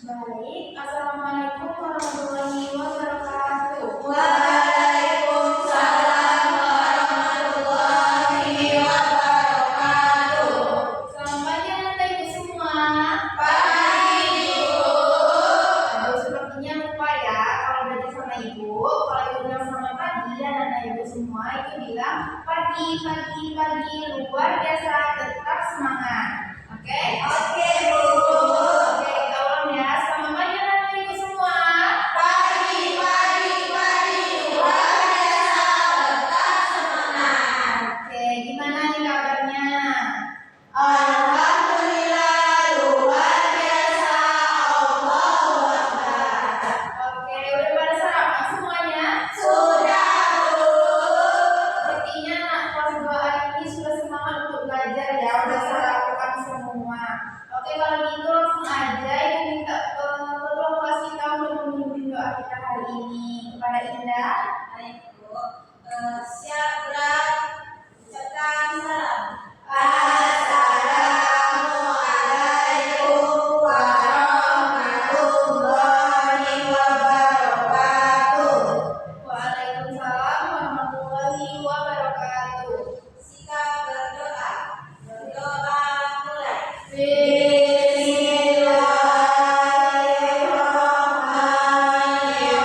Baik, Assalamualaikum warahmatullahi wabarakatuh. Waalaikumsalam warahmatullahi wabarakatuh. Selamat pagi anak ibu semua. Pagi, Bu. Aduh, sepertinya lupa ya kalau belajar sama ibu. Kalau ibu bilang selamat pagi, anak ibu semua itu bilang pagi, pagi, pagi, luar biasa, tetap semangat. Oke? Oke, Bu. Oke, kita ulang ya. Selamat pagi anak ibu semua. Pagi, pagi, pagi, luar biasa, tetap semangat. Oke, gimana nih kabarnya? Alhamdulillah, luar biasa, Allahu Akbar. Oke, udah pada sarapan semuanya? Sudah, Bu. Sepertinya anak kelas 2 hari ini sudah semangat untuk belajar ya, udah sarapan semua. Oke, kalau gitu langsung aja ibu minta ketua kelas kita untuk memimpin doa kita hari ini kepada Indah. Baik, Bu. Siap, gerak. Ucapkan salam. Assalamualaikum warahmatullahi wabarakatuh. Waalaikumsalam warahmatullahi wabarakatuh. Sikap berdoa. Berdoa mulai. Bismillahirrahmanirrahim.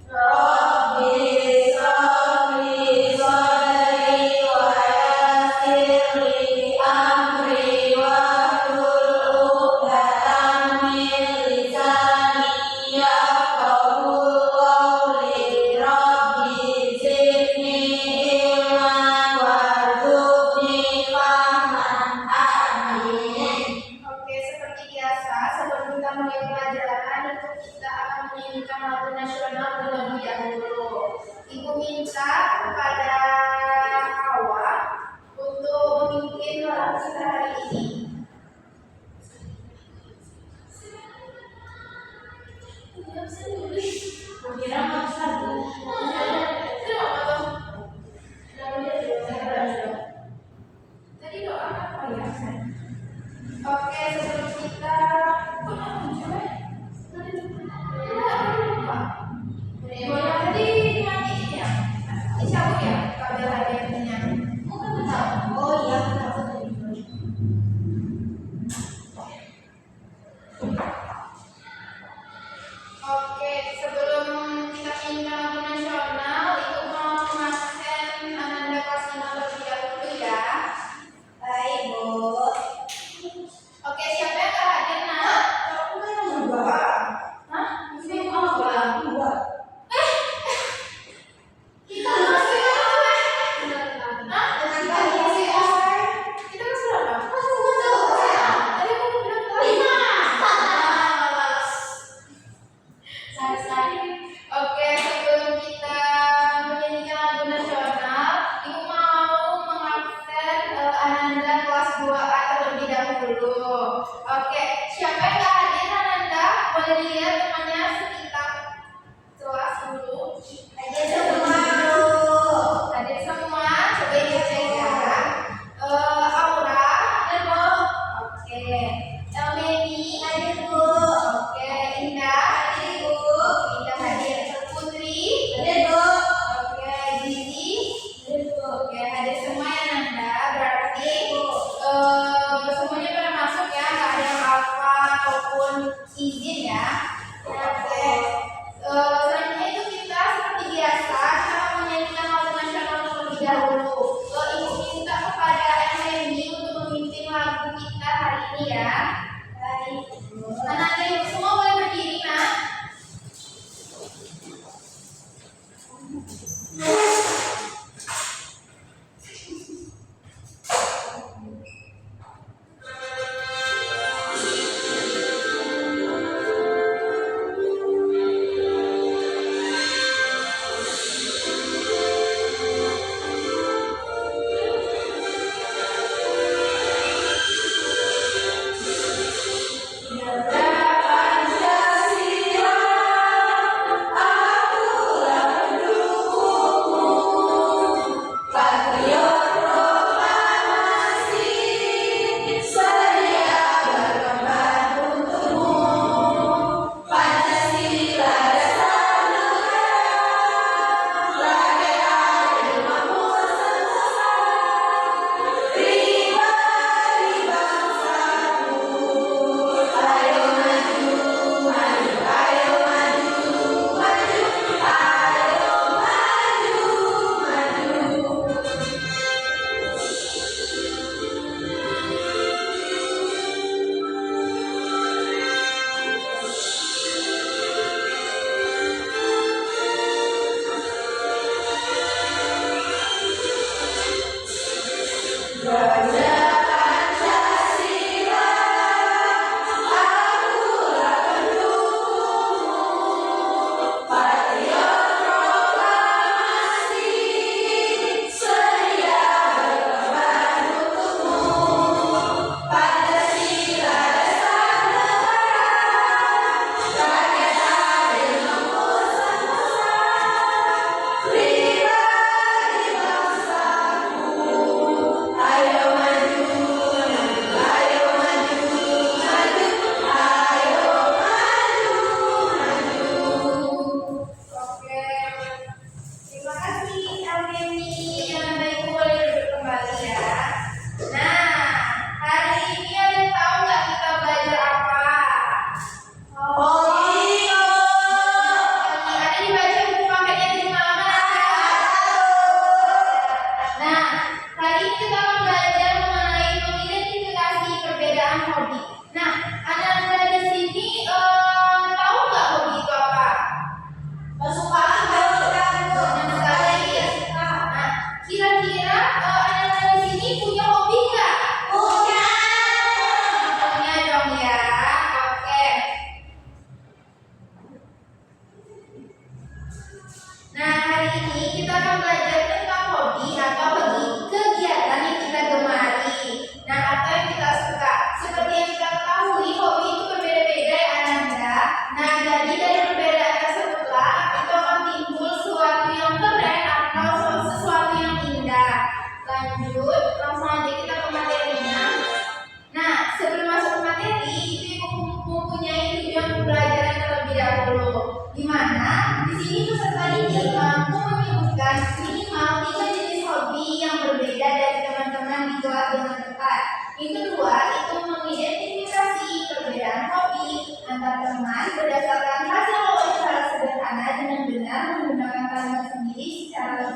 Rabbi sholli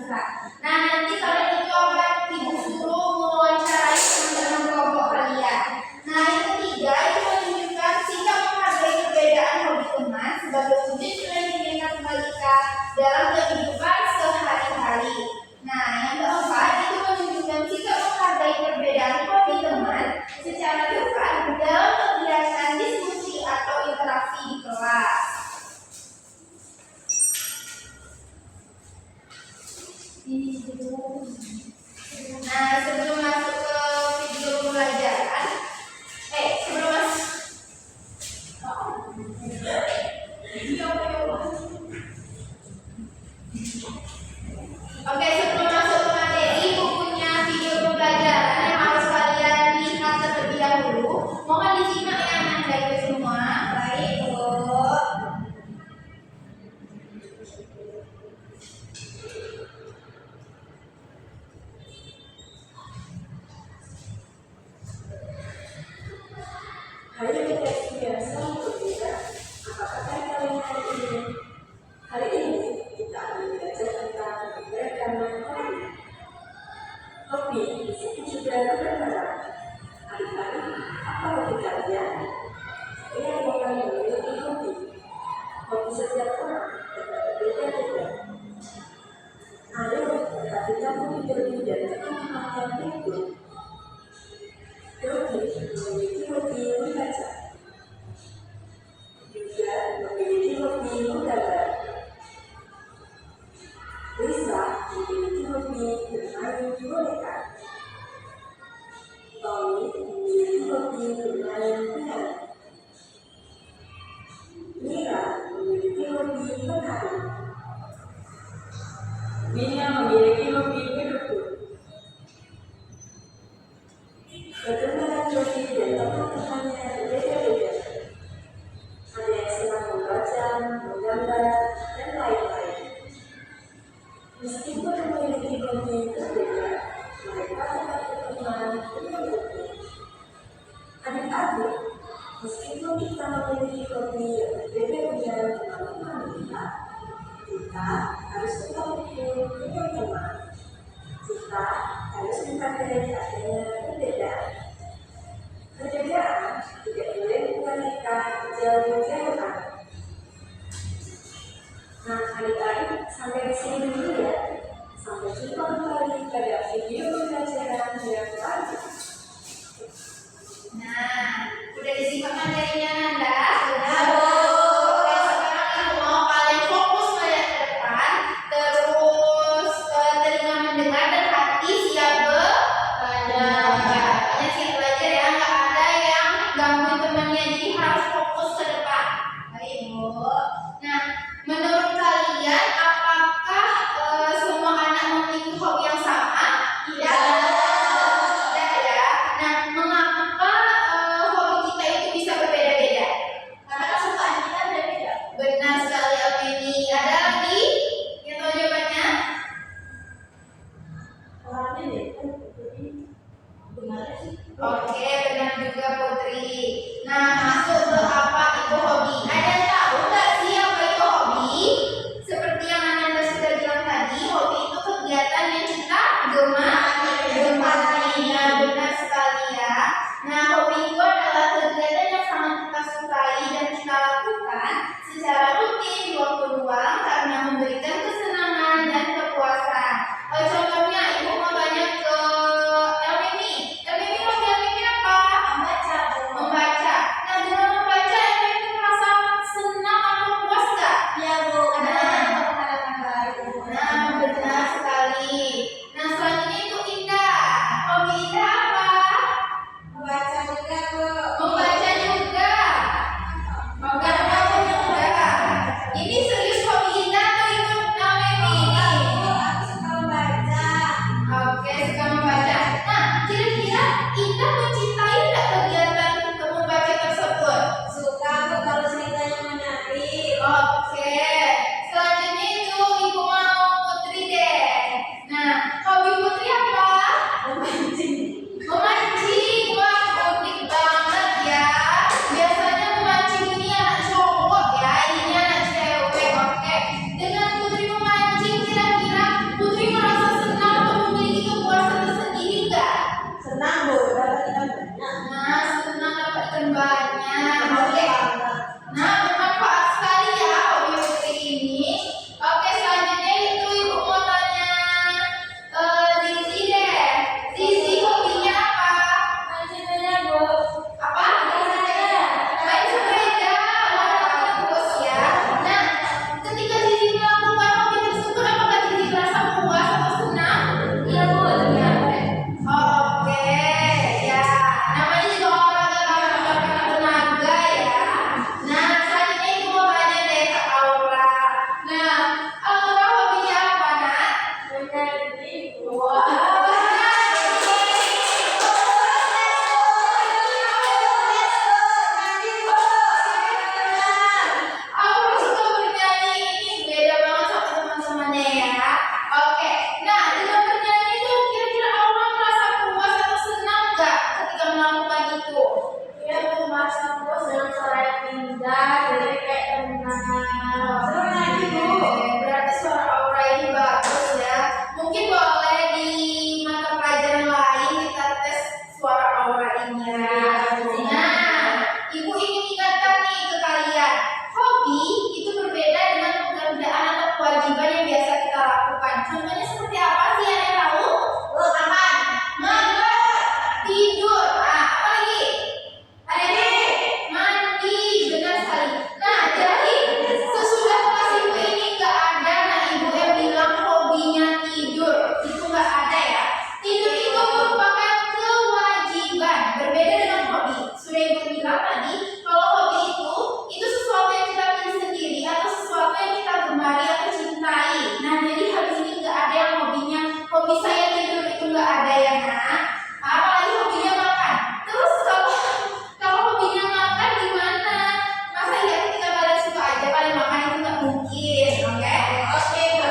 bisa. Nah, nanti kalian itu akan ibu suruh mewawancarai teman-teman kelompok kalian. Nah, yang ketiga itu menunjukkan sikap menghargai perbedaan hobi teman sebagai wujud kelindihan Malika dalam kehidupan sehari-hari. Nah, yang keempat itu menunjukkan sikap menghargai perbedaan hobi teman secara tepat dalam kegiatan diskusi atau interaksi di kelas. Nah, sebelum masuk ke video pembelajaran, sebelum masuk Oke, sebelum masuk ke materi, bukunya video pembelajaran yang harus kalian lihat terlebih dahulu. Mohon disimak ya anak-anak itu semua. Baik, Bu. Hari ini biasa berbeda. Apakah kalian hari ini? Hari ini kita akan belajar tentang keberagaman hobi. Hobi itu juga keberagaman. Adik-adik, apa hobi kalian? Saya akan memiliki hobi. Hobi setiap orang berbeda-beda. Ayo, perhatikan hobi berbeda dan teman-teman yang berikut. Yogi memiliki hobi membaca, juga memiliki hobi menggambar. Lisa memiliki hobi bermain boneka. Tommy memiliki hobi bermain piano. Mira memiliki hobi menari. Mia memiliki hobi berdukung. Bagaimana Yogi dan teman-temannya berbeda-beda. Ada yang senang membaca, menggambar, dan lain-lain. Meskipun memiliki hobi berbeda, mereka tetap berteman dengan hobi. Adik-adik, meskipun kita memiliki hobi yang berbeda-beda dengan teman-teman kita harus tetap hidup dengan teman. Kita harus menghargai adanya perbedaan. Perbedaan tidak boleh membuat kita jauh-jauhan. Nah, adik-adik sampai di sini dulu ya. Sampai jumpa kembali pada video pembelajaran yang lain. Nah, udah disimak materinya Nanda? Sudah, Bu. Oke, sekarang aku mau kalian fokus melihat ke depan, terus telinga mendengar dan hati siap belajar. Pokoknya siap belajar ya, nggak ada yang gangguin temannya, jadi harus fokus ke depan. Baik, Bu. Nah, menurut kalian apakah semua anak memiliki hobi yang sama? Tidak. Tidak ya. Nah, mengapa hobi kita itu bisa berbeda-beda? Karena kesukaan kita berbeda. Benar sekali Almeni. Ada lagi yang tahu jawabannya? Orangnya deh, jadi benar sih. Oke, benar juga Putri. Nah, masuk ke apa itu hobi? Ada yang tahu nggak sih apa itu hobi? Seperti yang Ananda sudah bilang tadi, hobi itu kegiatan yang kita gemari. Nah, benar sekali ya. Nah, hobi itu adalah kegiatan yang sangat kita sukai dan kita lakukan secara rutin di waktu luang karena memberikan kesenangan dan kepuasan. Contohnya, Ibu mau tanya ke Elmini. Elmini hobi Elmini apa? Membaca, Bu. Membaca. Nah, dengan membaca Elmini merasa senang atau puas nggak? Iya, Bu. Karena ada pengalaman baru. Nah, benar sekali. Nah, selanjutnya itu Indah. Hobi Indah apa? Membaca juga, Bu. Membaca juga. Hobi membaca juga. Ini serius hobi Indah atau ikut Elmini? Aku suka membaca. Oke, suka membaca. Nah, kira-kira Indah mencintai nggak kegiatan membaca tersebut? Suka, Bu, kalau ceritanya menarik. Oke, selanjutnya itu Ibu mau Putri deh. bernyanyi. Aku suka bernyanyi, ini beda banget sama teman-temannya ya. Oke, nah dengan bernyanyi itu kira-kira Aura merasa puas atau senang nggak ketika melakukan itu? Dia tuh merasa puas dengan suara yang indah, jadi kayak tenang. Seru lagi Bu. Berarti suara Aura ini bagus ya. Mungkin boleh di mata pelajaran lain kita tes suara Aura ini ya. Nah, Ibu ingin ingatkan nih ke kalian, hobi itu berbeda dengan pekerjaan atau kewajiban yang biasa kita lakukan. Contohnya seperti apa sih yang ada tahu? Aman. Makan, tidur, apa lagi? Ada nih, mandi, benar sekali. Nah, jadi sesudah kelas ibu ini nggak ada anak ibu yang bilang hobinya tidur, itu nggak ada ya. Tidur itu merupakan kewajiban, berbeda dengan hobi. Sudah ibu bilang tadi, kalau hobi itu sesuatu yang kita pilih sendiri atau sesuatu yang kita gemari atau cintai. Nah, jadi habis ini nggak ada yang hobinya, hobi saya tidur itu nggak ada ya nak. Apalagi hobinya makan. Terus kalau hobinya makan gimana? Masa ya ketika kalian suka aja kalian makan itu nggak mungkin, oke? Oke, Bu.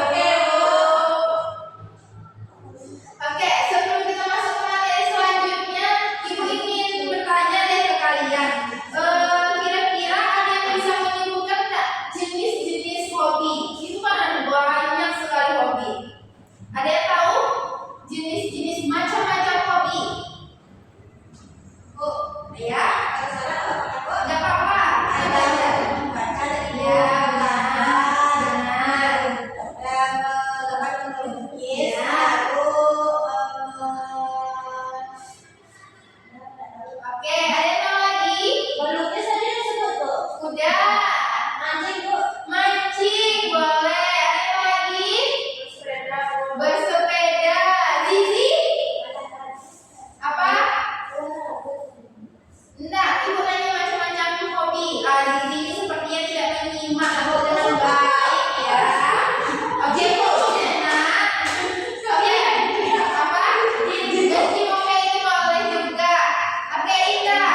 Oke, sebelum kita masuk ke materi selanjutnya, ibu ingin bertanya deh ke kalian. Kira-kira ada yang bisa menyebutkan nggak jenis-jenis hobi? Itu kan ada banyak sekali hobi. Ada yang tahu jenis-jenis macam-macam hobi? Oh, ya? Nggak apa-apa. Ada aja. Baca dari Ya, benar. gambar melukis, Ya. Oke, ada yang tahu lagi? melukis tadi disebut Bu. Udah. Mancing Bu. Mancing boleh. Ada yang tahu lagi? Sepeda Bu. Bersepeda. Zizi? Apa? Enggak, ibu nanya macam-macam hobi. Zizi ini sepertinya tidak menyimak atau dengan baik ya. Oke, Bu. Nah, oke. Apa? Jadi oke ini boleh juga. Oke, Indah.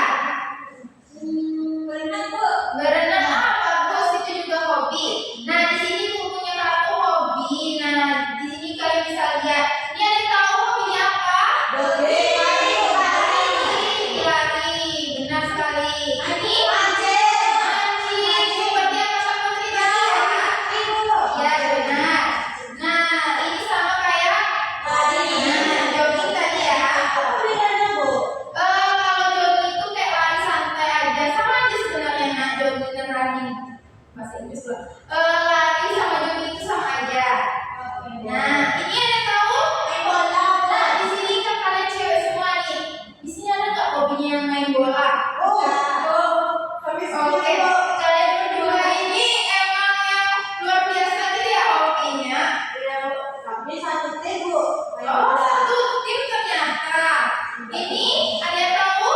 Berenang Bu. Berenang bagus itu juga hobi. Nah, di sini ibu punya kartu hobi. Nah, di sini kalian bisa lihat. Ini ada yang tahu hobinya apa? Lari, benar sekali. Ini mancing, seperti yang kata Putri tadi ya. Ya benar. Nah, ini sama kayak jogging tadi ya. Kalau jogging itu kayak lari santai aja, sama aja sebenarnya nak jogging dan running. Bahasa Inggris lah. Lari sama jogging itu sama aja. Nah, ini ada yang tahu? Nah, di sini kan kalian cewek semua nih. Di sini ada nggak hobinya yang main bola? Oke, kalian berdua ini emang yang luar biasa gitu ya hobinya. Oh, satu tim ternyata. Ini ada yang tahu?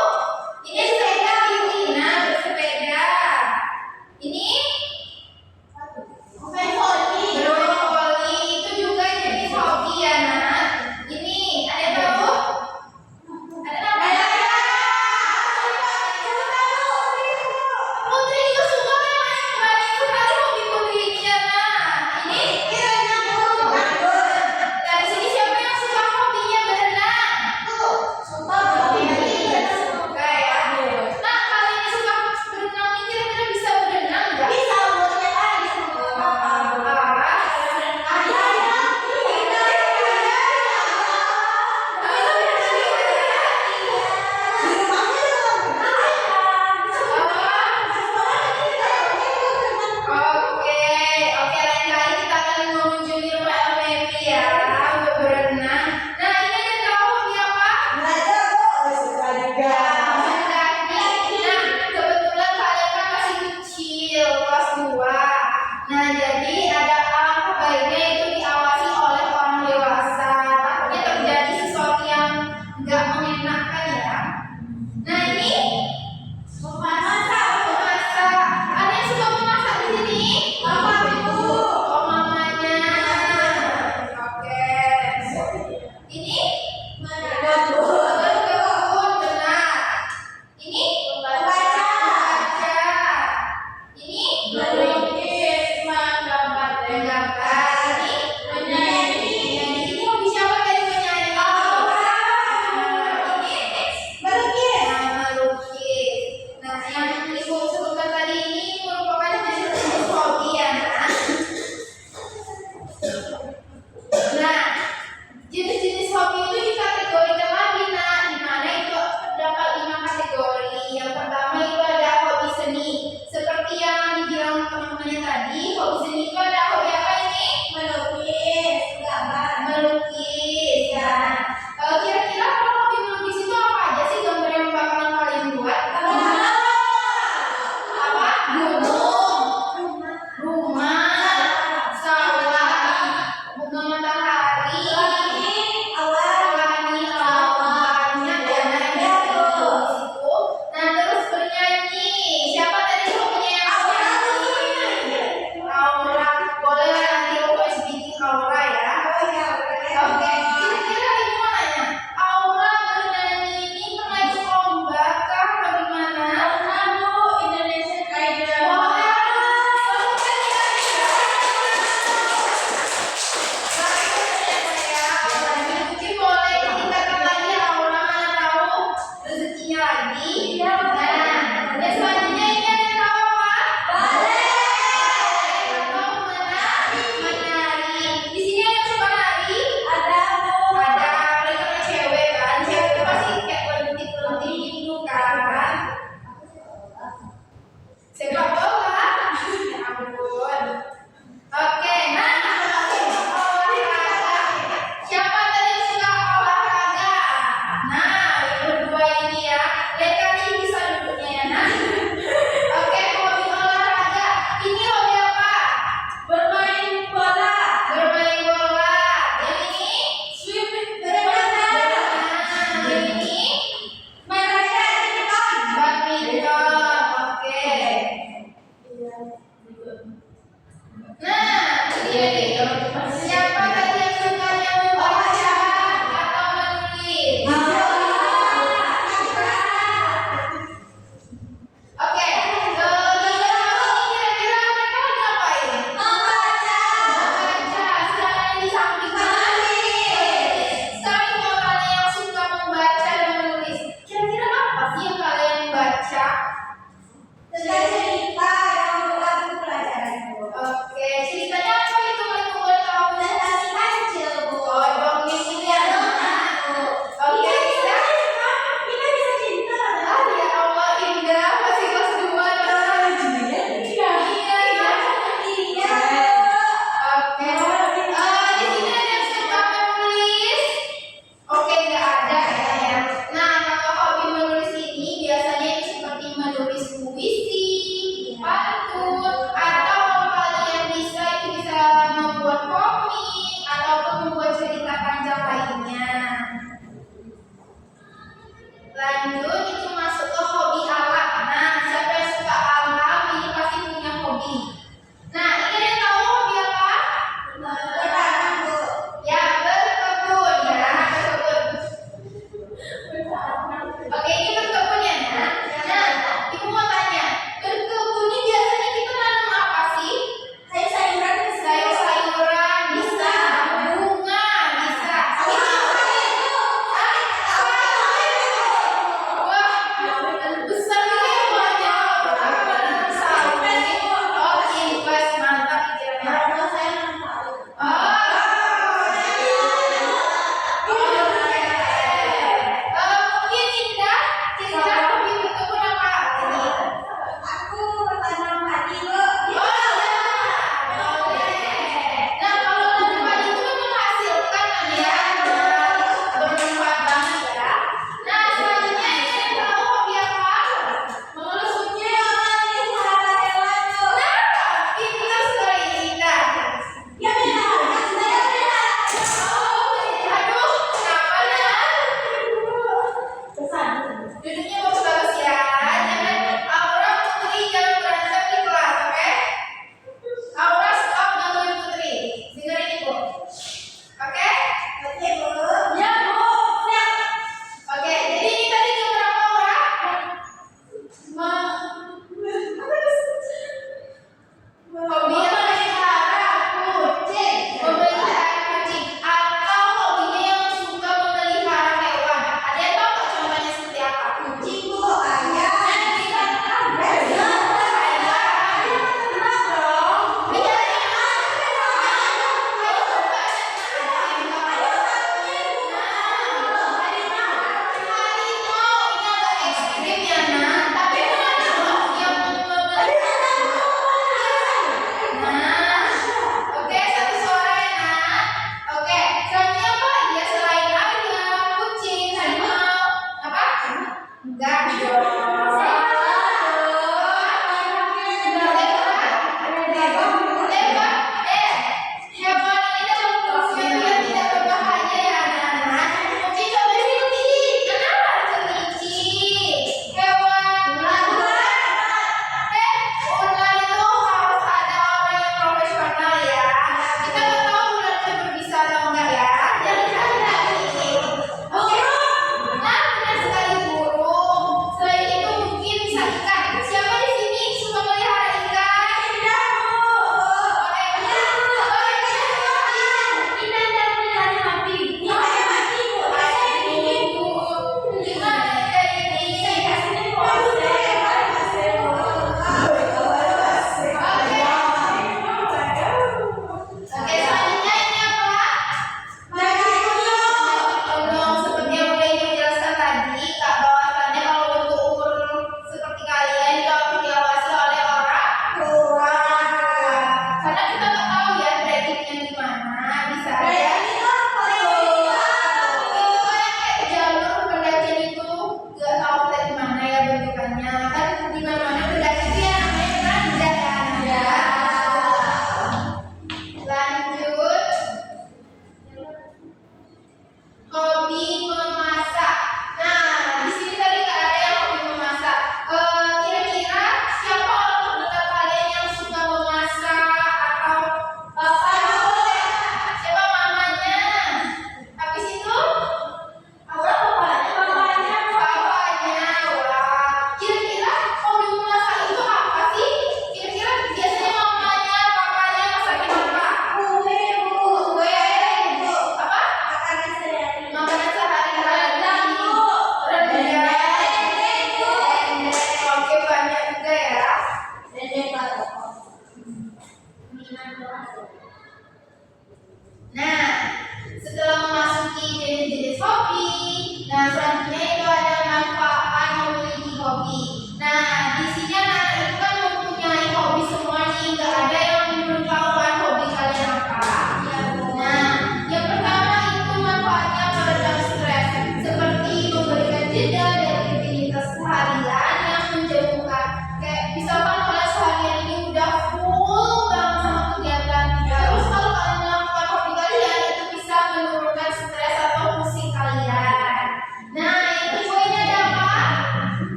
Ini sepeda Yuna bersepeda. Ini Lanjut itu masuk ke hobi alam. Nah, siapa yang suka alam ini pasti punya hobi. Nah, ini ada yang tahu hobi apa? Bertanam, Bu. Ya, berkebun ya, berkebun. Oke, ini berkebun ya, Nak. Nah, Ibu mau tanya, berkebun ini biasanya kita nanam apa sih? Sayur-sayuran bisa. Sayur-sayuran bisa, bunga bisa. Wah,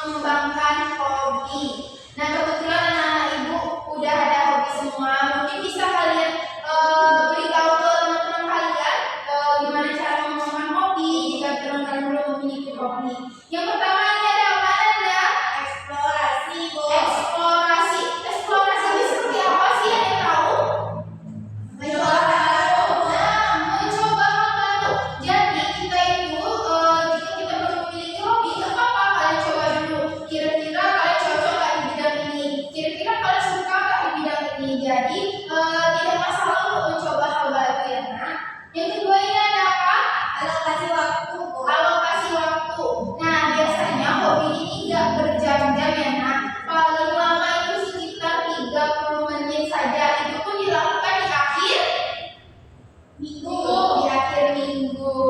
mengembangkan hobi. Nah, kebetulan anak-anak ibu udah ada hobi semua. Mungkin bisa kalian beritahu ke teman-teman kalian gimana cara mengembangkan hobi jika teman-teman belum memiliki hobi. Yang pertama ini ada apa Anda? Eksplorasi, Bu. Eksplorasi. Eksplorasi itu seperti apa sih? Ada yang tahu? Mencoba hal baru. Nah, mencoba hal baru. Jadi kita itu jika kita belum memiliki hobi, nggak apa-apa kalian coba dulu. Kira-kira kalian cocok nggak di bidang ini? Kira-kira kalian suka nggak di bidang ini? Jadi tidak masalah untuk mencoba hal baru ya, Nak. Yang kedua ini ada apa? Alokasi waktu, Bu. Alokasi waktu. Nah, biasanya hobi ini nggak berjam-jam ya, Nak. Paling lama itu sekitar 30 menit saja. Itu pun dilakukan di akhir minggu. Di akhir minggu.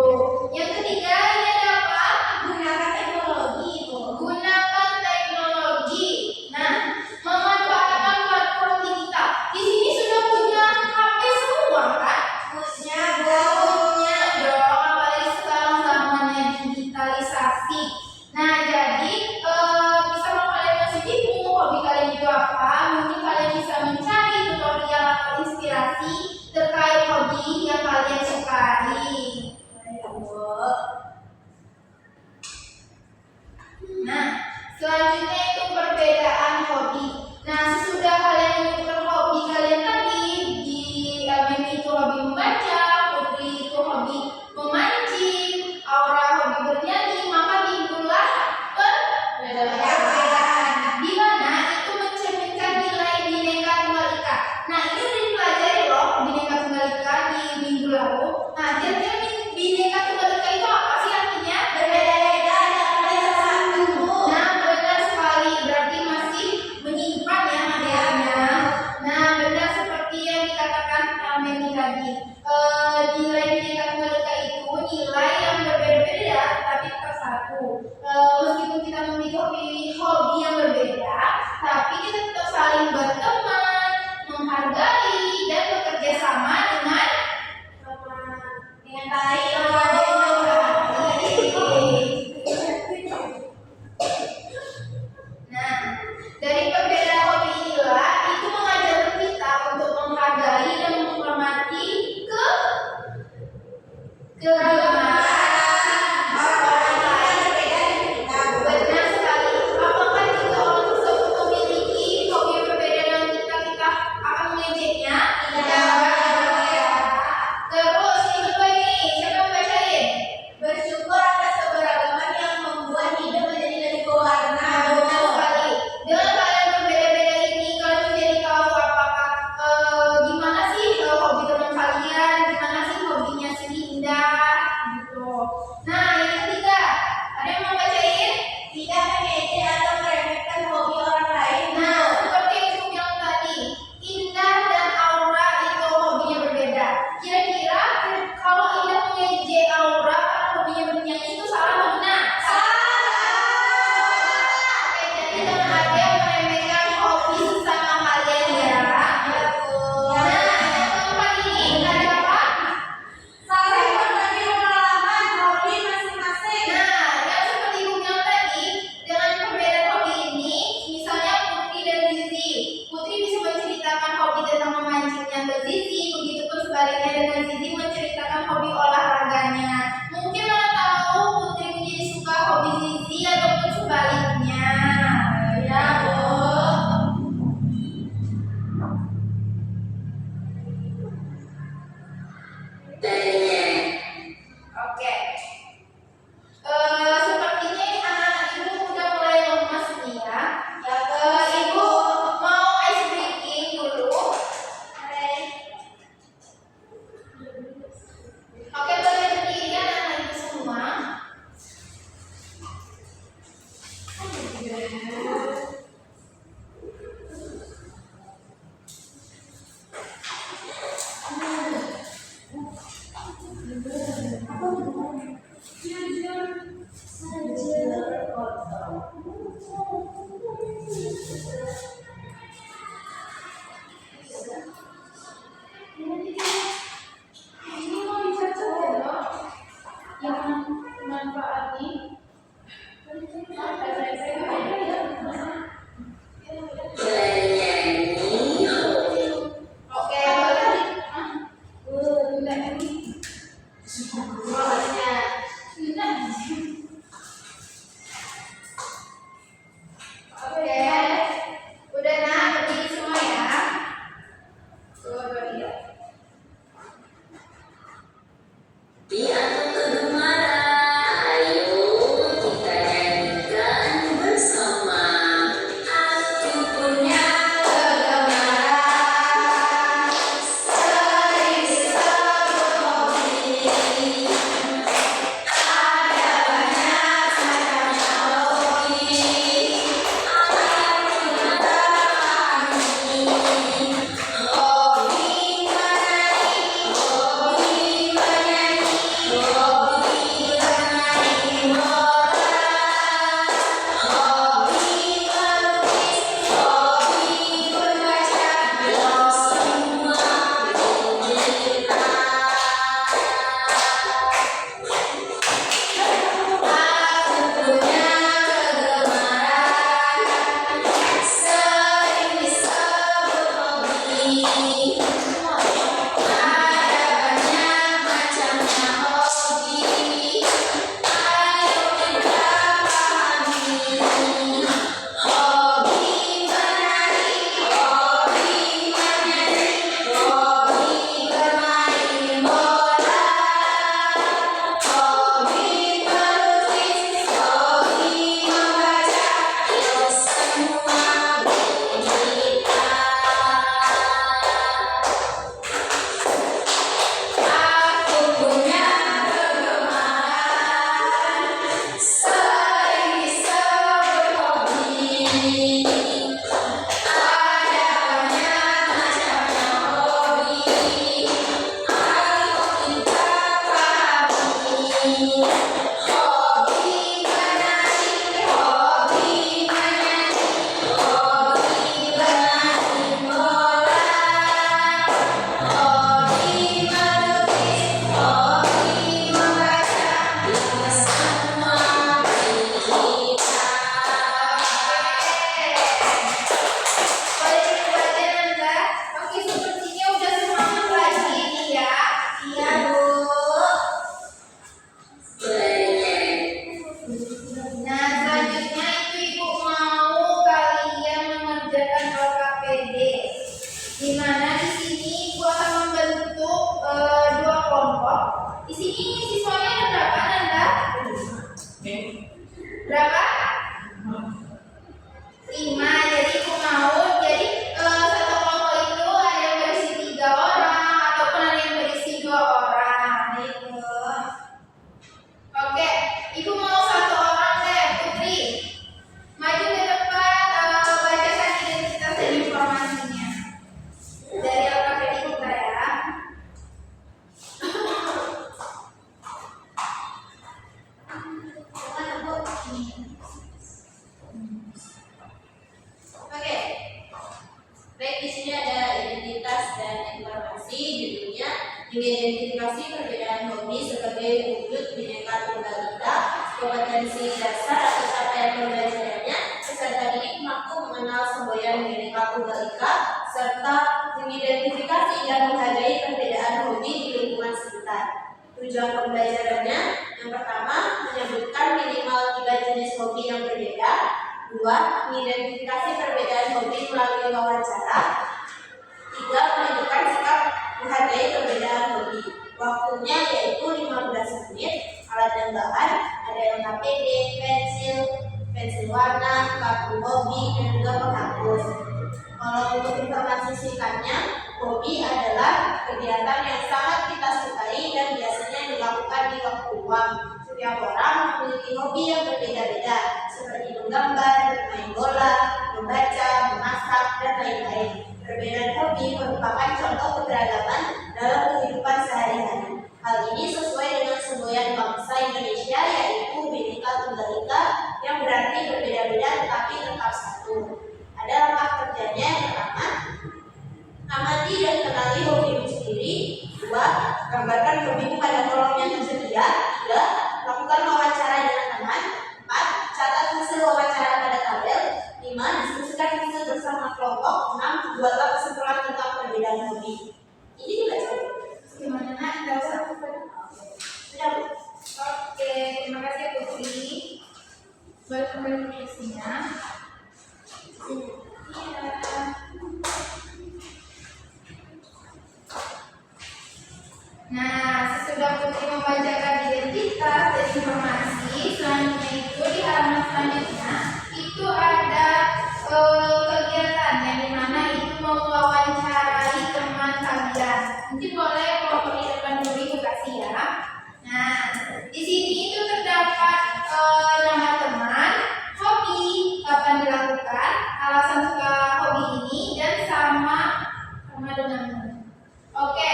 Yang ketiga ini ada apa? Gunakan teknologi, Bu. Gunakan teknologi. Nah, memanfaatkan platform digital. Di sini sudah punya HP semua kan? Punya, Bu. Punya dong, apalagi sekarang zamannya digitalisasi. Nah, jadi bisa kalian masih bingung hobi kalian itu apa? Mungkin kalian bisa mencari tutorial atau inspirasi terkait hobi yang kalian sukai. Nah, selanjutnya itu perbedaan hobi. Nah, sesudah kalian menemukan hobi kalian tadi, di Memi itu hobi membaca, Putri itu hobi memancing, Aura hobi bernyanyi, maka timbullah perbedaan. Di mana itu mencerminkan nilai Bhinneka Tunggal Ika. Nah, ini udah dipelajari loh Bhinneka Tunggal Ika di minggu lalu. Nah, kira-kira Bhinneka Tunggal Ika itu apa sih artinya? Berbeda-beda, tidak ada satu, Bu. Nah, benar sekali. Berarti masih menyimpan ya materialnya. Nah, benar seperti yang dikatakan Memi tadi. Nilai Bhinneka Tunggal Ika itu nilai yang berbeda-beda tapi tetap satu. Meskipun kita memiliki hobi yang berbeda, tapi kita tetap saling berteman, menghargai dan bekerja sama dengan baik, Nah, dari perbedaan hobi inilah itu mengajarkan kita untuk menghargai dan menghormati keagamaan orang lain. Benar sekali. Apakah jika orang tersebut memiliki hobi yang berbeda dengan kita akan mengejeknya? Tidak. Terus yang kedua ini, siapa yang bacain? bersyukur atas keberagaman yang membuat hidup menjadi lebih berwarna. Nah, benar sekali. Dengan kalian berbeda-beda ini, kalian menjadi tahu apakah gimana sih hobi teman kalian, gimana sih hobinya si Indah, gitu. Nah, yang ketiga, ada yang mau bacain? Tidak mengejek atau meremehkan hobi orang lain. Nah, seperti yang aku bilang tadi, Indah dan Aura itu hobinya berbeda. Kira-kira kalau Indah mengejek Aura karena hobinya bernyanyi itu salah atau benar? Oke, jadi jangan ada yang meremehkan hobi sesama kalian ya. Nah, yang keempat ini ada apa? Saling berbagi pengalaman hobi masing-masing. Nah, yang seperti ibu bilang tadi, dengan perbedaan hobi ini, misalnya Putri dan Zizi. Putri bisa menceritakan hobi tentang memancingnya ke Zizi, begitupun sebaliknya dengan Zizi menceritakan hobi olahraganya. Mungkin mana tahu Putri menjadi suka hobi Zizi ataupun sebaliknya. Ya, Bu. Oke. Sepertinya anak-anak ibu udah mulai lemas nih ya. Ibu mau ice breaking dulu. Oke, boleh berdiri anak-anak ibu semua. Ini mau dicatat ya, Dok? Yang manfaat nih. Oke. Baik, di sini ada identitas dan informasi. Judulnya mengidentifikasi perbedaan hobi sebagai wujud Bhinneka Tunggal Ika, kompetensi dasar atau capaian pembelajarannya. Peserta didik mampu mengenal semboyan Bhinneka Tunggal Ika serta mengidentifikasi dan menghargai perbedaan hobi di lingkungan sekitar. Tujuan pembelajarannya yang pertama menyebutkan minimal 3 jenis hobi yang berbeda. 2. Mengidentifikasi perbedaan hobi melalui wawancara. 3. Menunjukkan sikap menghargai perbedaan hobi. Waktunya yaitu 15 menit. Alat dan bahan ada yang HPD, pensil warna, kartu hobi, dan juga penghapus. Kalau untuk informasi singkatnya, hobi adalah kegiatan yang sangat kita sukai dan biasanya dilakukan di waktu luang. Setiap orang memiliki hobi yang berbeda-beda, seperti menggambar, bermain bola, membaca, memasak, dan lain-lain. Perbedaan hobi merupakan contoh keberagaman dalam kehidupan sehari-hari. Hal ini sesuai dengan semboyan bangsa Indonesia, yaitu Bhinneka Tunggal Ika, yang berarti berbeda-beda tetapi tetap satu. Ada langkah kerjanya. Yang pertama, amati dan kenali hobimu sendiri. 2. Gambarkan hobimu pada kolom yang tersedia. 3. Lakukan wawancara dengan teman. 4. Catat hasil wawancara pada tabel. 5. Diskusikan hasil bersama kelompok. 6. Buatlah kesimpulan tentang perbedaan hobi. Ini juga cukup. Gimana nak? Gak usah. Sudah, Bu? Oke, terima kasih Putri. Boleh kembali ke isinya. Nah, sesudah Putri membacakan identitas dan informasi, selanjutnya itu di halaman selanjutnya itu ada kegiatan yang dimana itu mewawancarai teman kalian. Nanti boleh kalau di depan dulu Ibu kasih ya. Nah, di sini itu terdapat nama teman, hobi, kapan dilakukan, alasan suka hobi ini, dan sama denganmu. Oke,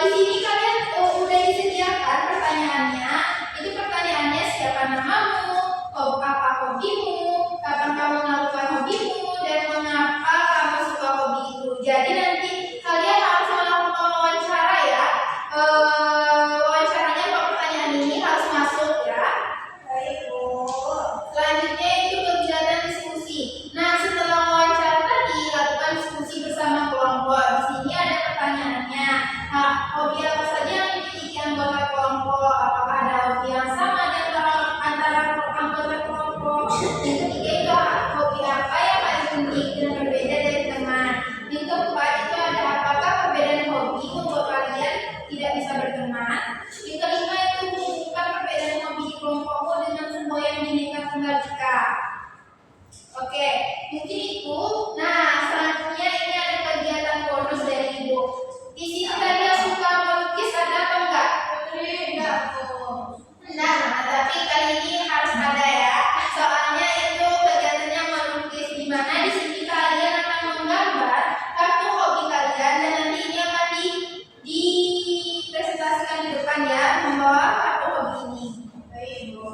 di sini kalian udah disediakan pertanyaannya. Itu pertanyaannya siapa namamu, apa hobimu, kapan kamu melakukan hobimu, dan mengapa kamu suka hobi itu. Jadi nanti kalian harus melakukan wawancara ya. Wawancaranya pertanyaan ini harus masuk ya. Baik Bu. Selanjutnya itu kegiatan diskusi. Nah, setelah wawancara tadi lakukan diskusi bersama kelompok. Di sini ada pertanyaannya. Hobi apa saja yang dimiliki anggota kelompok? Apakah ada hobi yang sama di antara anggota kelompok? Yang ketiga itu hobi apa yang paling unik dan berbeda dari teman? Yang keempat itu ada apakah perbedaan hobi membuat kalian tidak bisa berteman? Yang kelima itu menunjukkan perbedaan hobi di kelompokmu dengan semboyan Bhinneka Tunggal Ika. Oke, mungkin itu. Nah, selanjutnya ini ada kegiatan bonus dari Ibu. Di sini tadi yang suka melukis ada apa enggak? Enggak. Nah, tapi kali ini harus ada ya. Soalnya itu kegiatannya melukis, di mana di sini kalian akan menggambar kartu hobi kalian dan nanti ini akan dipresentasikan di depan ya, membawa kartu hobi ini. Baik, Bu.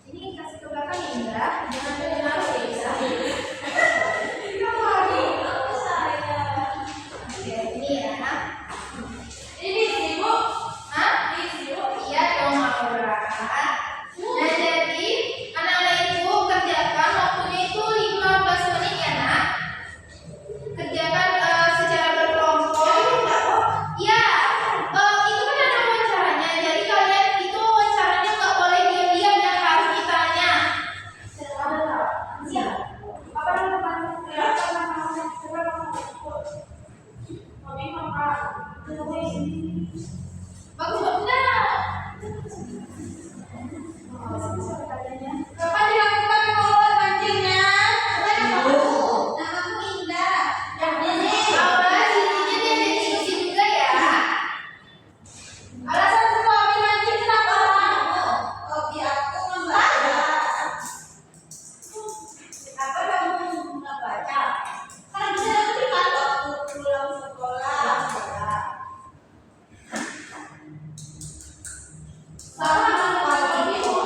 Ini kasih ke belakang ya, jangan terlalu ya. Oke, ini ya. Ini sih, Bu. Hah? Iya dong, Aura. Nah, jadi anak-anak itu kerjakan waktunya itu 15 menit ya, Nak. Kerjakan secara berkelompok. Iya. Itu kan ada wawancaranya. Jadi kalian itu wawancaranya nggak boleh diam-diam ya, harus ditanya. Siap. Apa namanya? Bagus enggak? Kapan dilakukan pengelolaan mancingnya? Namaku Indah. Aura, sininya dia ada diskusi juga ya. Alasan suka hobi mancing kenapa? Hobi aku membaca. Apa kamu membaca? Karena bisa diberikan waktu pulang sekolah. Sama hobimu.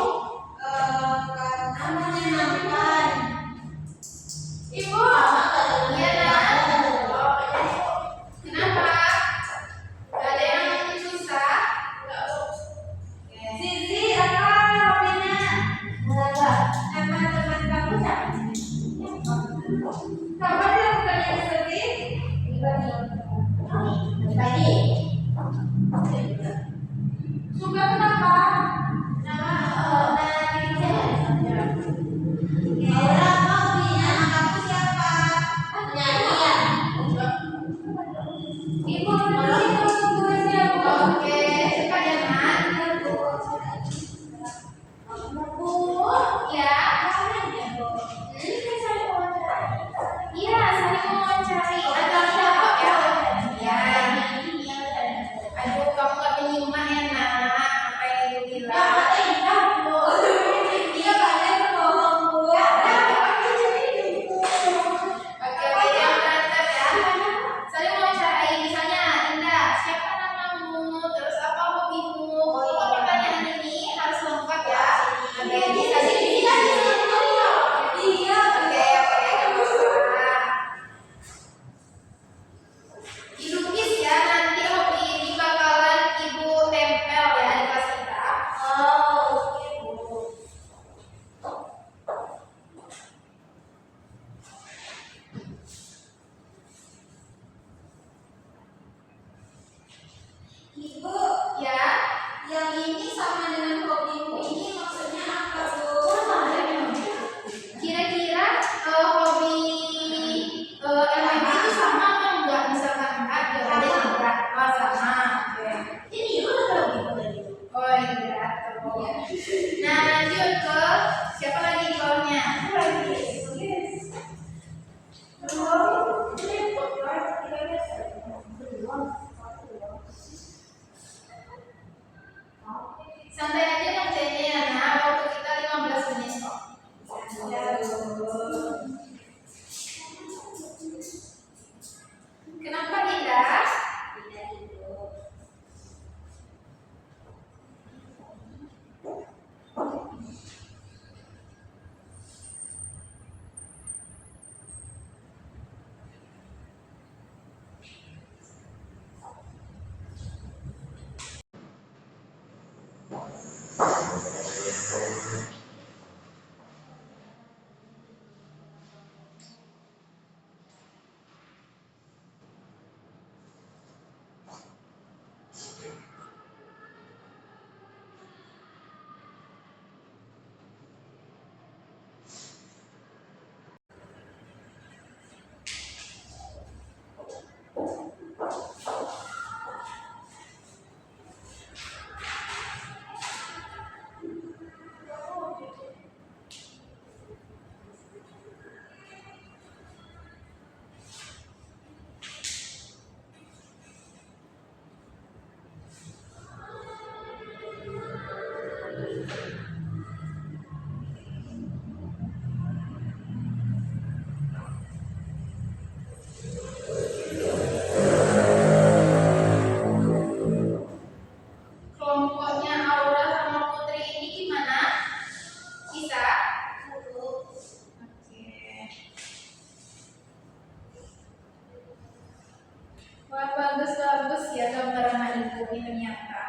Ya. Nah, lanjut ke siapa lagi di bawahnya? Santai aja ngerjainnya. Nah, waktu kita 15 menit kok. Kenapa Dinda? Kelompoknya Aura sama Putri ini gimana? Bisa? Oke. Wah, bagus ya gambar anak ibu ini ternyata.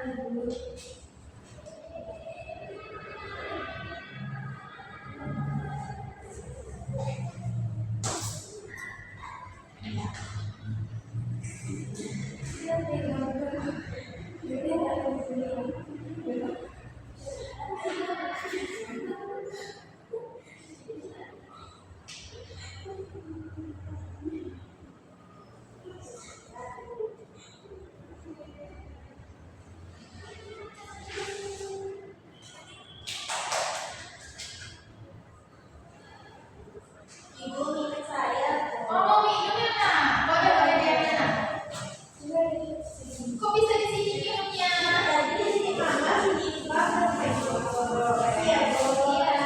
Ibu minum saya. Oh, mau minum ya, Nak? Boleh, boleh diambil, Nak. Kok bisa di sini minumnya? Tadi di sini mama, sini papa. Iya, Bu. Iya.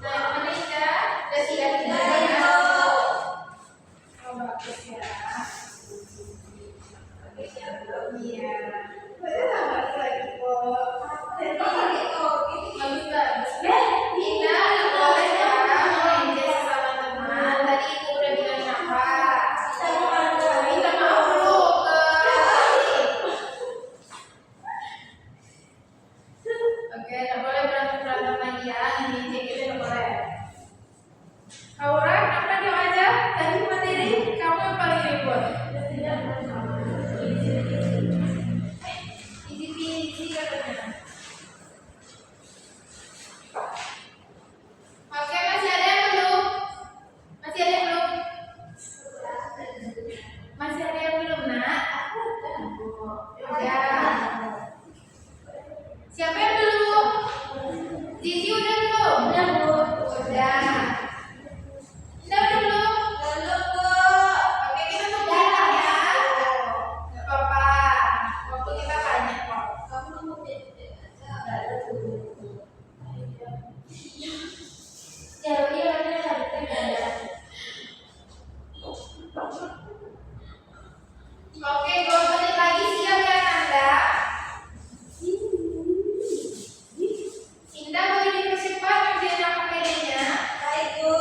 Nah, Malaysia, udah siap tinggal ya. Oh, bagus ya. Bagus ya, belum ya. Udah balik lagi kok. Bagus, bagus. Kita nggak boleh ya mengeja sesama teman. Tadi ibu udah bilang apa? Minta maaf dulu ke Oke, nggak boleh berantem lagi ya. Ini kita nggak boleh. Aura, kenapa diam aja? Tadi materi kamu yang paling ribut. Isi katanya. Oke, masih ada yang belum? Masih ada yang belum? Masih ada yang belum, Nak? Udah. Siapa yang belum? Cici udah belum? Udah, Bu. Udah. Udah belum? Belum, Bu. Oke, kita tunggu ya. Gak apa-apa. Waktu kita banyak kok. Kamu nunggu deh. Ya, iya, ada. Oke, 2 menit lagi siap ya, Nanda? Indah boleh dipercepat ngerjain materinya. Baik, Bu.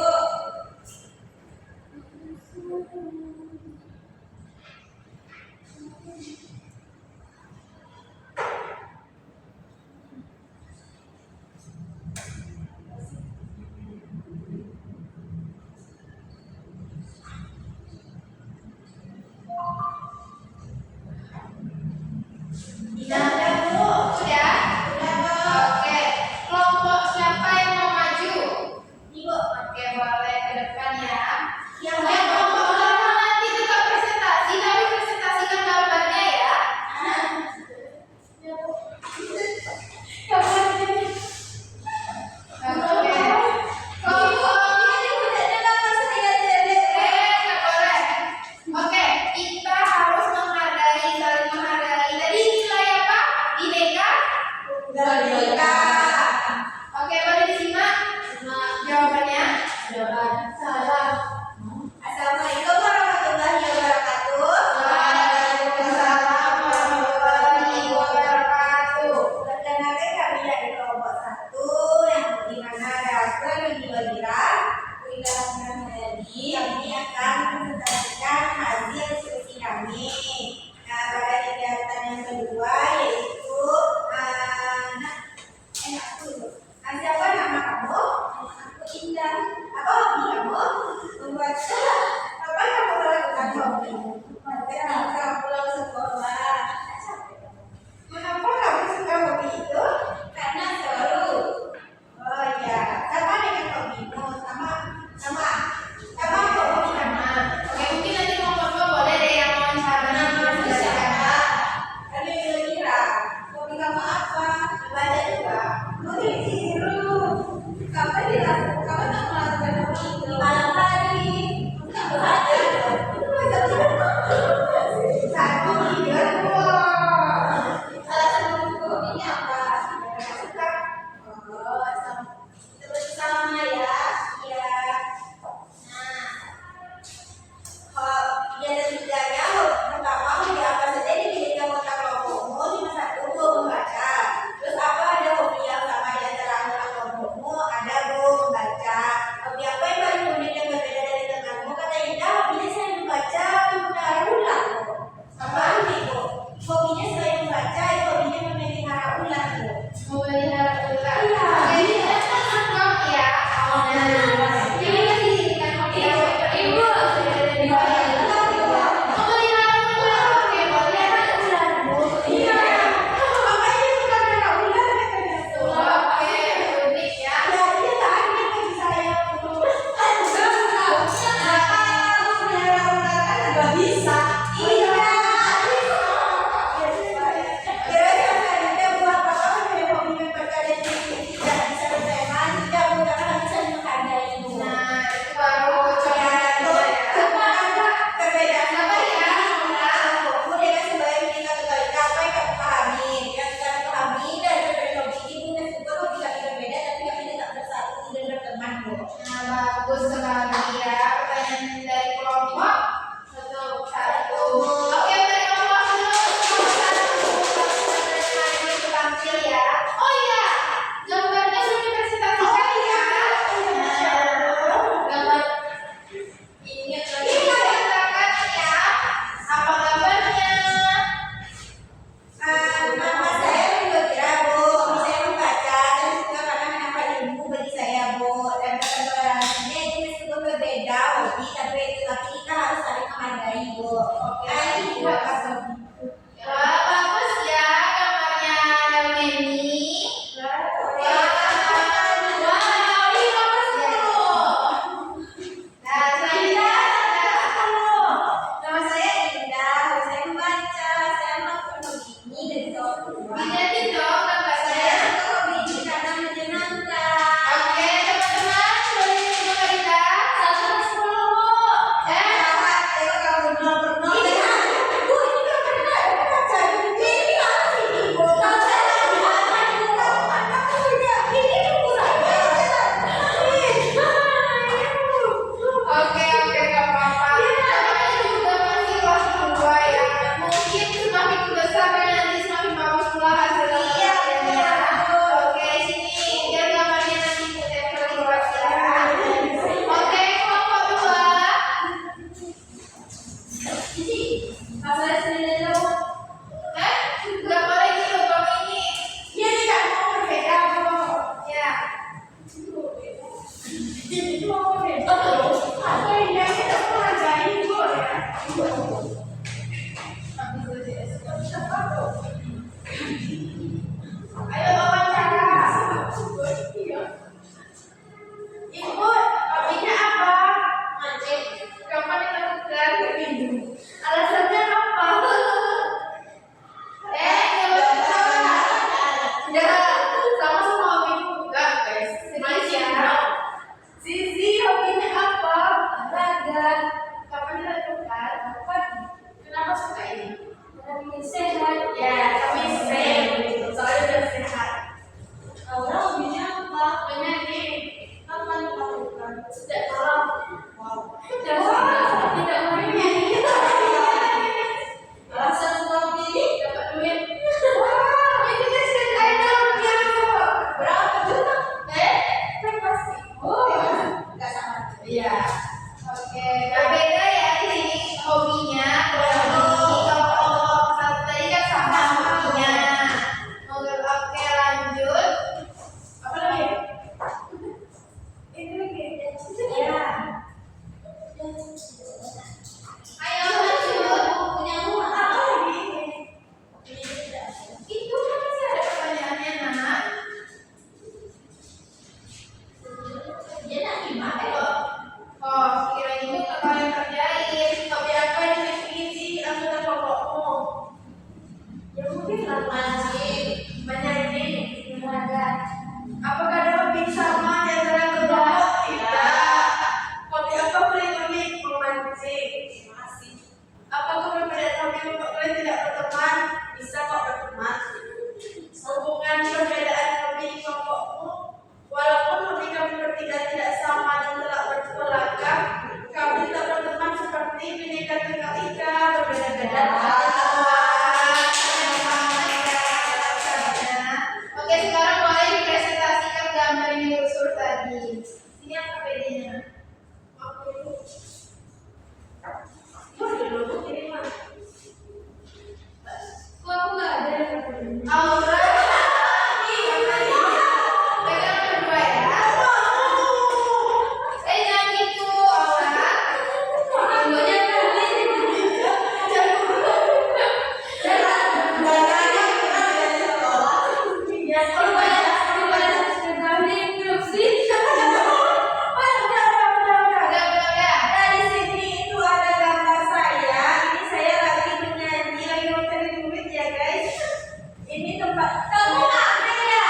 tempat kamu nggak beda.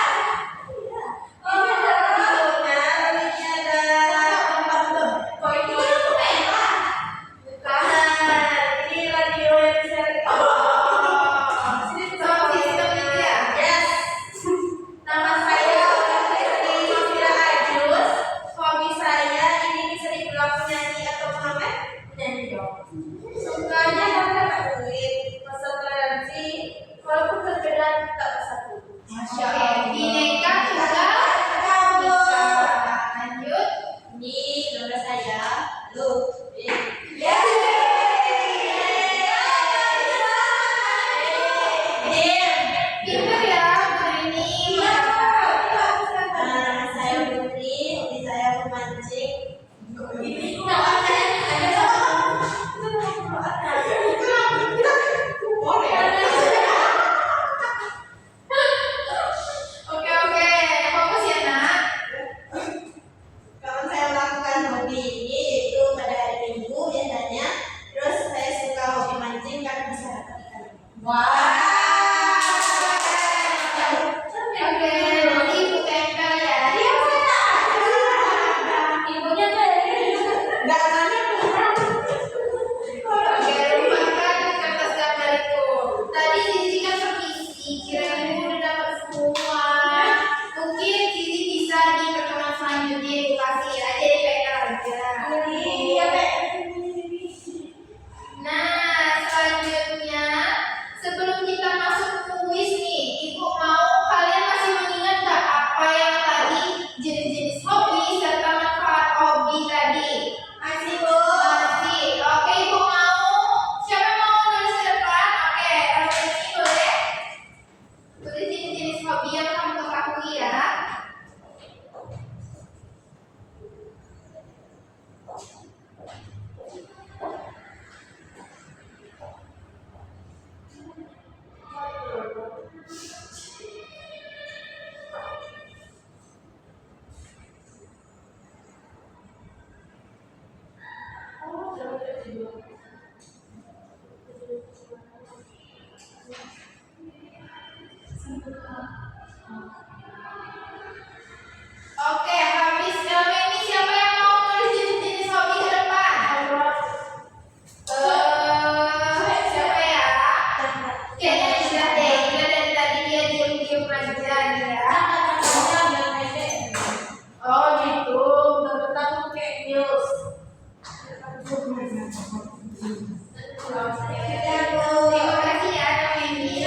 Oh, nah, ini ada tempat tuh. Kok ini kan aku merah? Bukan, ini radio yang bisa Sini Sound system itu ya? Yes. Nama saya Fitri Mafira Ajus. Hobi saya ini bisa dibilang penyanyi atau pengamen? Penyanyi dong. Sukanya karena duit, masa toleransi, walaupun perbedaan tak bersatu. Masya Allah. Bineka tunggal Kamu. lanjut. Ini nama saya Lutfi. Pintar ya, Bu ini. Nama saya Putri, hobi saya memancing. Oke oke, fokus ya nak. Kapan saya melakukan hobi ini yaitu pada hari Minggu biasanya. Terus saya suka hobi mancing karena bisa dapat ikan. Oke, berarti ibu tempel ya. Ibunya tuh Enggak banyak Oke, lupakan kertas gambar itu. Tadi Zizi kan permisi, kirain ibu udah dapat semua. Mungkin Zizi bisa di pertemuan selanjutnya ibu kasih aja di PR aja. Iya, Pak. Nah, selanjutnya sebelum kita masuk kuis nih, ibu mau kalian masih mengingat nggak apa yang tadi jenis-jenis hobi serta manfaat hobi tadi? Masih, Bu. Masih. Oke, ibu mau. Siapa yang mau nulis ke depan? Oke, kalau ini boleh. Tulis jenis-jenis hobi yang kamu ketahui ya. Oke, habis ini siapa yang mau nulis jenis-jenis hobi ke depan? Siapa ya? Kayaknya sudah deh, dia dari tadi dia diem-diem aja nih ya. Oh gitu, Tentang kayak news. terima kasih ya Kak Mendy.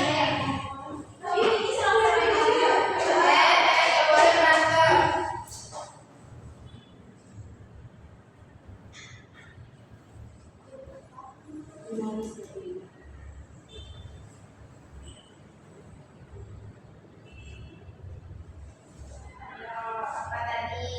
Nggak boleh berantem. Apa tadi?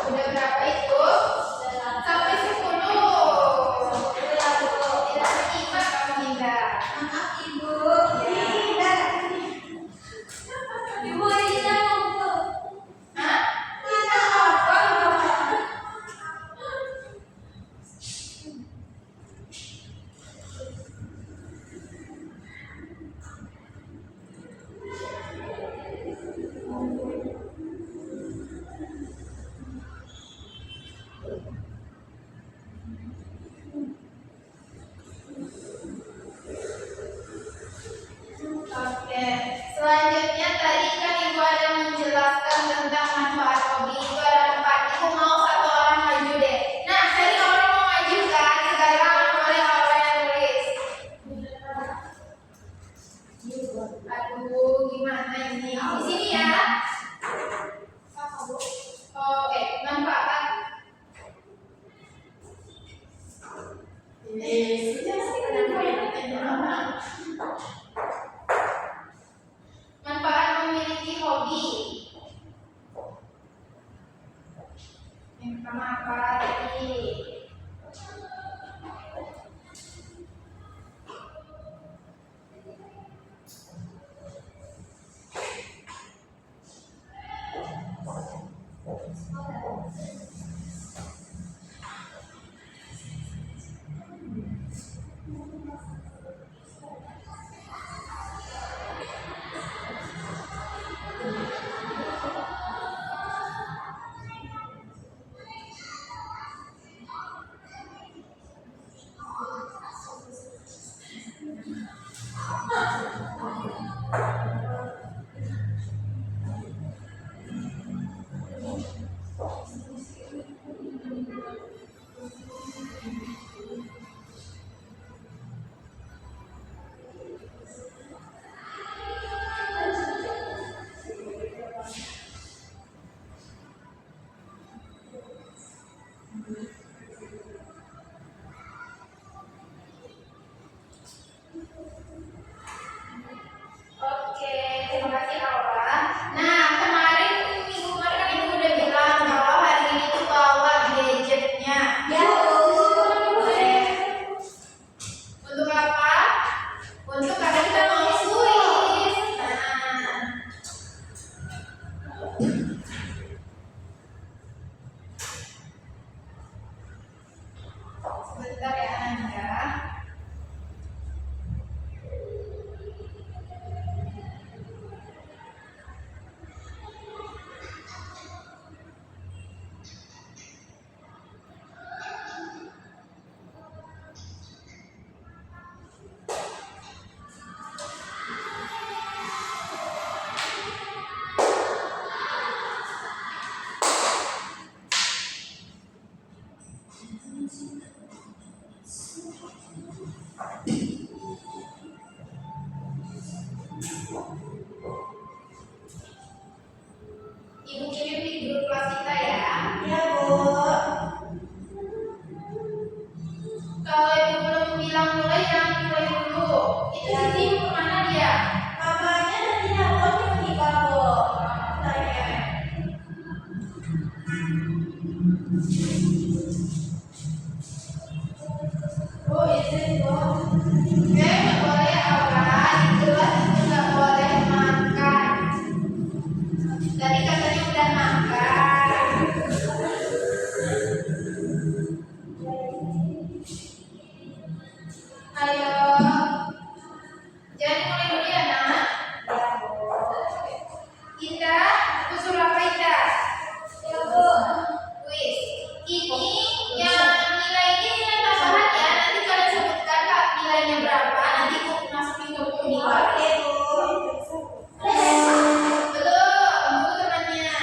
Udah berapa itu? Sampai 10. Tidak seimbang kamu Indra. Maaf, Ibu. Ibu ini mau Hah? Oke, selanjutnya tadi kan ibu ada menjelaskan tentang manfaat hobi. Itu ada 4. Ibu mau satu orang maju deh. Nah, tadi orang mau maju kan? Sekarang boleh orang yang nulis. Aduh, gimana ini? Di sini ya. Oke, manfaat. Manfaat memiliki hobi. Yang pertama apa tadi? Kalau ibu belum bilang mulai, jangan mulai dulu. Itu sisi ibu kemana dia? Mamanya nanti nelfon pergi kabur. Tanya. Oh, itu. Oke, nggak boleh apa? Jelas itu nggak boleh makan. Tadi katanya udah makan. Ayo, jangan mulai dulu ya nak. Indah, aku suruh apa Indah? Ya Bu. Wis, ini yang nilai ini nilai tambahan ya. Nanti kalian sebutkan kak nilainya berapa. Nanti aku masukin ke buku nilai. Oke Bu. Belum, buku temannya.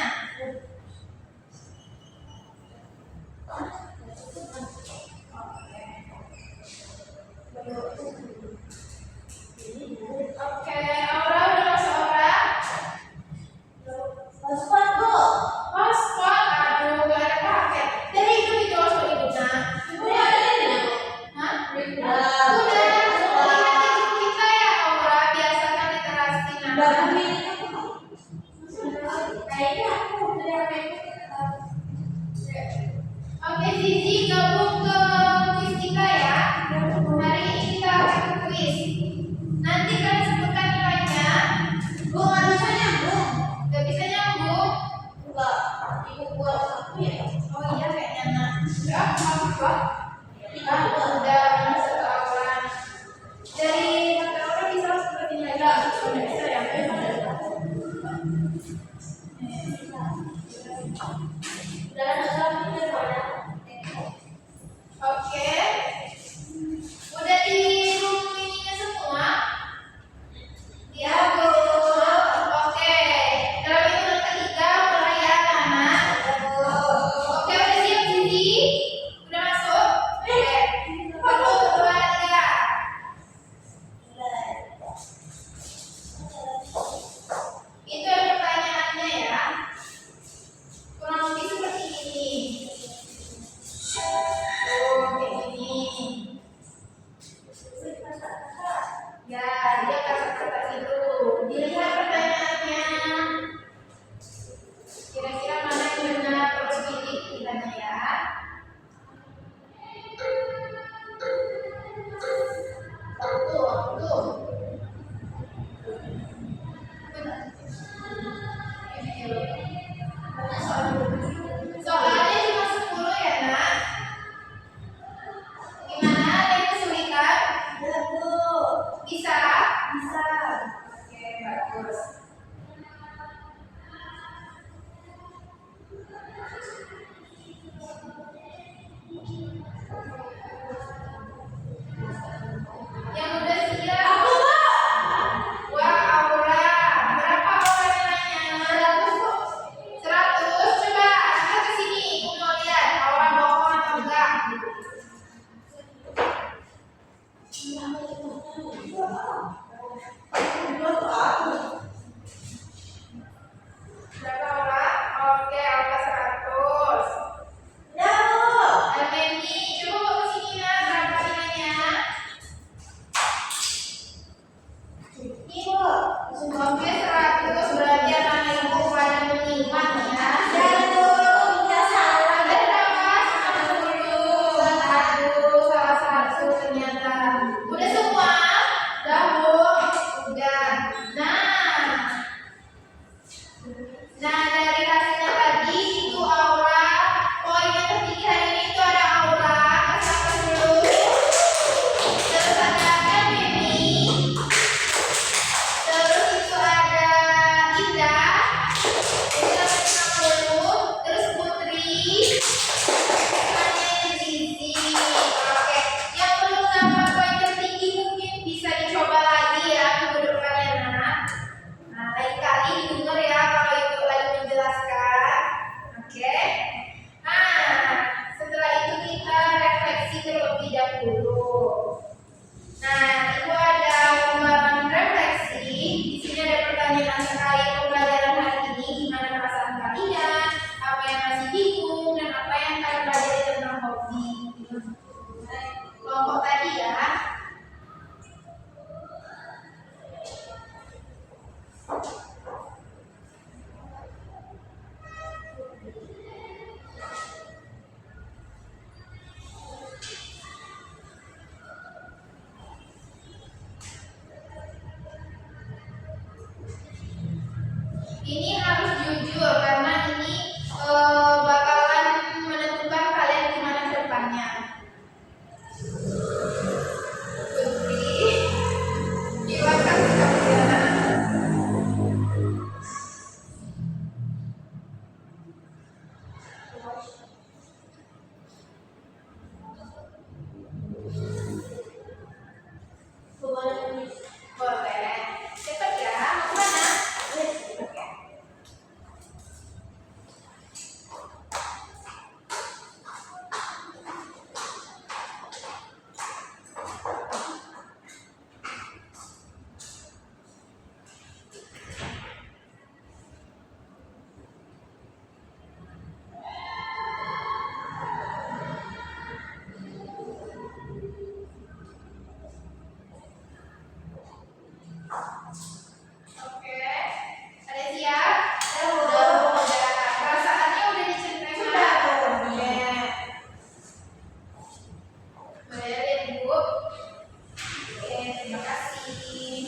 Saya lihat Bu. Oke, terima kasih.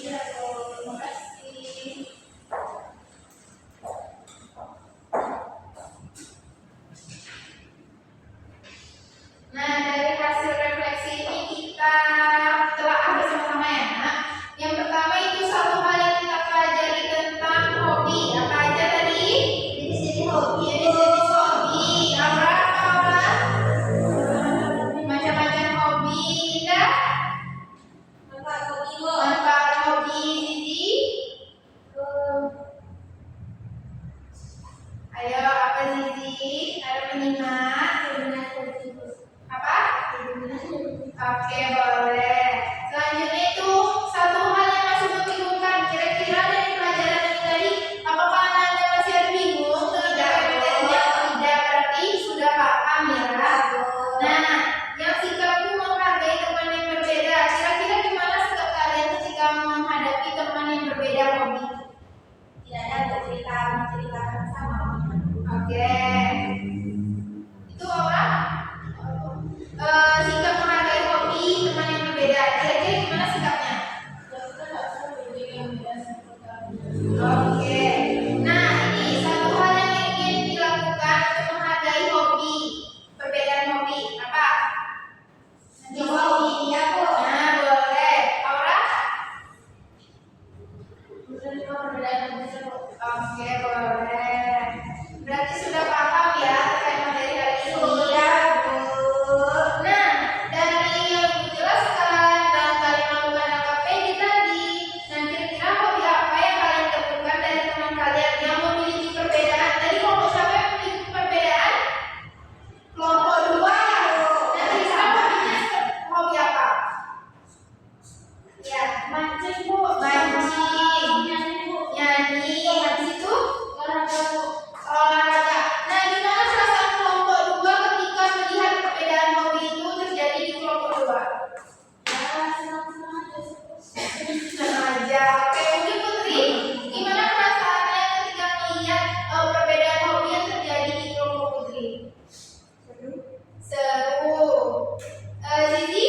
Terima kasih. Nah, dari hasil refleksi ini kita telah bersama-sama ya, Nak. Yang pertama itu satu hal yang kita pelajari tentang hobi. Apa aja tadi? Jenis-jenis hobi. Jenis-jenis hobi. Apa? Macam-macam hobi. Indah? Manfaat hobi Bu. Manfaat hobi. Zizi? Ayo, apa Zizi? Ada menyimak? Apa? Oke, boleh. Selanjutnya itu satu hal yang masih membingungkan. Kira-kira dari pelajaran ini tadi, apakah Anda masih ada bingung dengan cara materinya? Tidak, berarti sudah paham ya. Nah, yang sikap itu menghargai teman yang berbeda. Kira-kira gimana sikap kalian ketika menghadapi teman yang berbeda hobi? Tidak ada bercerita menceritakan sama. Oke. Itu apa? Sikap menghargai hobi teman yang berbeda. Kira-kira gimana sikapnya? Oke. Nah, ini satu hal yang ingin dilakukan untuk menghargai hobi. Perbedaan hobi. Apa? Coba hobi ya Bu. Nah, boleh. Aura? Oke, boleh. Berarti sudah paham ya terkait materi hari ini. Iya Bu. Nah, dari yang dijelaskan dan kalian melakukan LKPD tadi, nah kira-kira hobi apa yang kalian temukan dari teman kalian yang memiliki perbedaan? Tadi kelompok siapa yang memiliki perbedaan? Kelompok 2. Nah, kira-kira hobinya hobi apa? Ya, Mancing Bu. mancing, nyanyi, habis itu olahraga. Nah, gimana perasaan kelompok 2 ketika melihat perbedaan hobi itu terjadi di kelompok 2? Senang aja. Oke, mungkin Putri, gimana perasaannya ketika melihat perbedaan hobi yang terjadi di kelompok Putri? Seru. Zizi,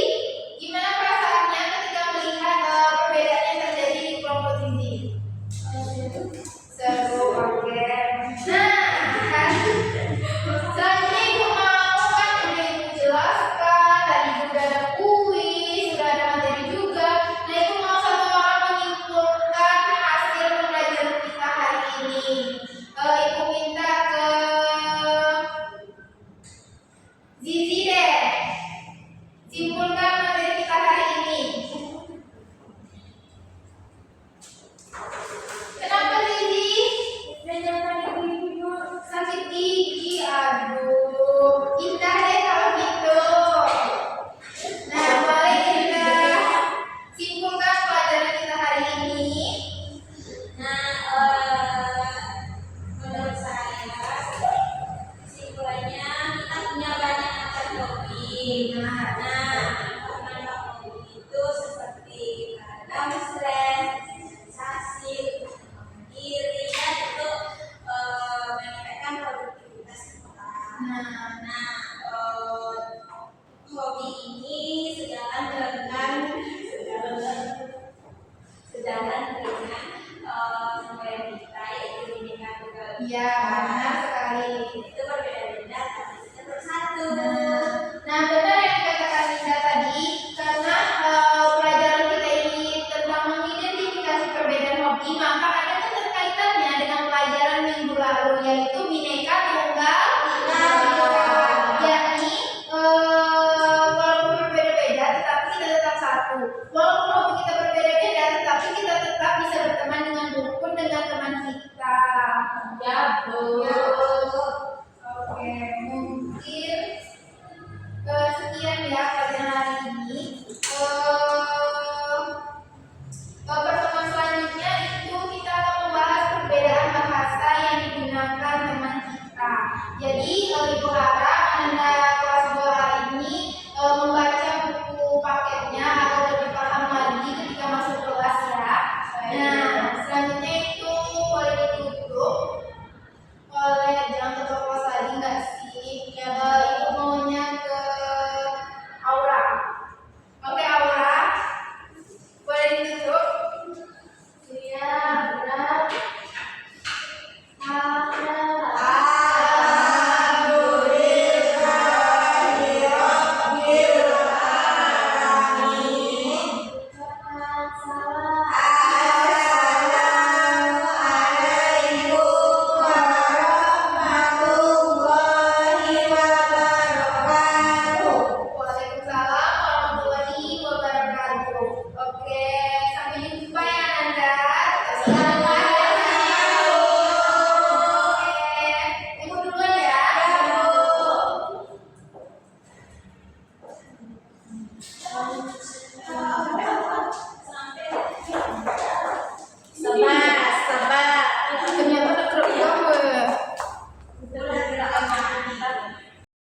gimana perasaannya ketika melihat perbedaan yang terjadi di kelompok Zizi? Seru, oke. Nah, kan selanjutnya Ibu mau kan udah Ibu jelaskan, tadi juga ada kuis, sudah ada materi juga. Nah, Ibu mau satu orang menyimpulkan hasil pembelajaran kita hari ini. Ibu minta ke Zizi deh. Simpulkan materi kita hari ini. Kenapa Zizi? Sakit gigi, aduh. Indah deh kalau gitu. Nah, boleh Indah. Simpulkan pelajaran kita hari ini. Menurut saya kesimpulannya kita punya banyak macam hobi. Manfaat hobi itu seperti meredam stres, sensasi, diri dan untuk meningkatkan produktivitas kita. Hobi ini sejalan dengan semboyan kita yaitu pendidikan juga. Iya, benar sekali. Itu berbeda-beda tapi kita bersatu. Nah, benar yang dikatakan Linda tadi, karena pelajaran kita ini tentang mengidentifikasi perbedaan hobi, maka ada keterkaitannya dengan pelajaran minggu lalu, yaitu Bhinneka Tunggal Ika. Yakni walaupun berbeda-beda, tetapi kita tetap satu. Walaupun hobi kita berbeda-beda, tetapi kita tetap bisa berteman dengan rukun dengan teman kita. Ya, Bu. Oke, mungkin sekian ya pelajaran hari ini.